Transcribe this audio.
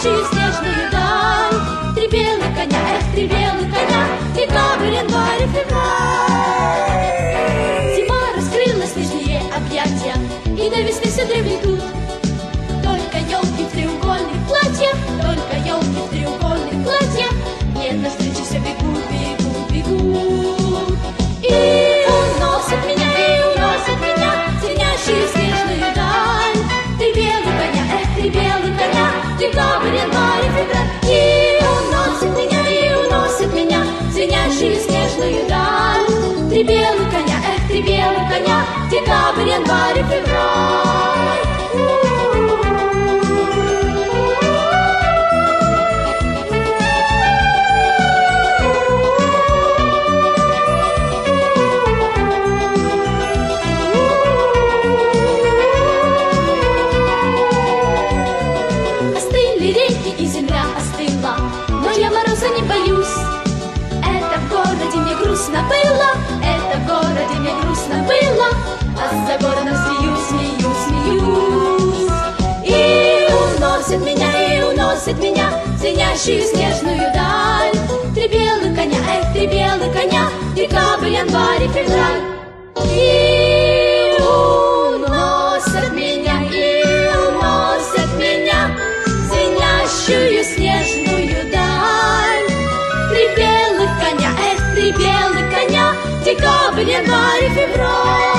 звенящую снежную даль. Три белых коня, эх, три белых коня, декабрь, январь и февраль. Зима раскрыла снежные объятия, и до весны все древлетут. Только елки в треугольных платьях, только елки в треугольных платьях, мне навстречу все бегут, бегут, бегут. И уносят меня, звенящую снежную даль. Три белых коня, эх, три белых коня, декабрь, январь и февраль. И уносят меня, звенящую снежную даль. Три белых коня, эх, три белых коня, декабрь, январь и февраль. Не боюсь, это в городе мне грустно было, это в городе мне грустно было, а за городом смеюсь, смеюсь. И уносят меня, звенящую снежную даль. Три белых коня, эх, три белых коня, декабрь, январь и февраль. И уносят меня, звенящую снежную даль. Три белых коня, эх, три белых коня, декабрь, январь и февраль.